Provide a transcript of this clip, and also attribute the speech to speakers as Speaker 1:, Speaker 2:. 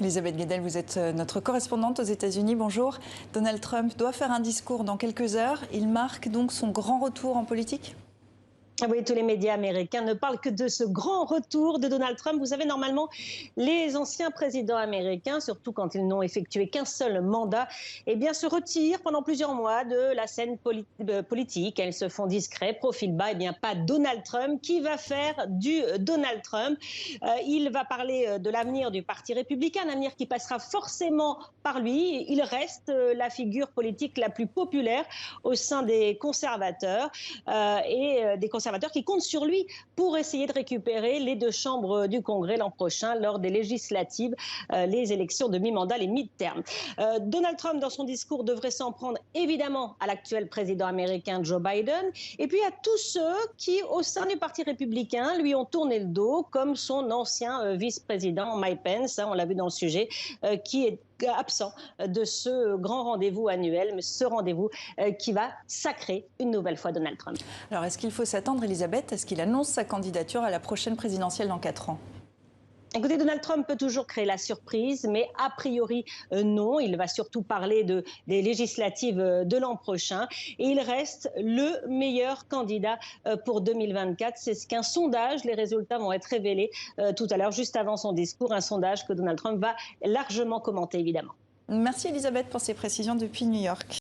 Speaker 1: Elisabeth Guedel, vous êtes notre correspondante aux États-Unis. Bonjour. Donald Trump doit faire un discours dans quelques heures. Il marque donc son grand retour en politique ?
Speaker 2: Oui, tous les médias américains ne parlent que de ce grand retour de Donald Trump. Vous savez, normalement, les anciens présidents américains, surtout quand ils n'ont effectué qu'un seul mandat, eh bien, se retirent pendant plusieurs mois de la scène politique. Elles se font discrets, profil bas. Eh bien, pas Donald Trump. Qui va faire du Donald Trump? Il va parler de l'avenir du Parti républicain, un avenir qui passera forcément par lui. Il reste la figure politique la plus populaire au sein des conservateurs et des conservateurs qui comptent sur lui pour essayer de récupérer les deux chambres du Congrès l'an prochain lors des législatives, les élections de mi-mandat, les mid-terms. Donald Trump, dans son discours, devrait s'en prendre évidemment à l'actuel président américain Joe Biden et puis à tous ceux qui, au sein du Parti républicain, lui ont tourné le dos, comme son ancien vice-président Mike Pence, on l'a vu dans le sujet, qui est absent de ce grand rendez-vous annuel, mais ce rendez-vous qui va sacrer une nouvelle fois Donald Trump.
Speaker 1: Alors, est-ce qu'il faut s'attendre, Elisabeth, à ce qu'il annonce sa candidature à la prochaine présidentielle dans 4 ans ?
Speaker 2: Écoutez, Donald Trump peut toujours créer la surprise, mais a priori, non. Il va surtout parler des législatives de l'an prochain. Et il reste le meilleur candidat pour 2024. C'est ce qu'un sondage, les résultats vont être révélés tout à l'heure, juste avant son discours. Un sondage que Donald Trump va largement commenter, évidemment.
Speaker 1: Merci, Elisabeth, pour ces précisions depuis New York.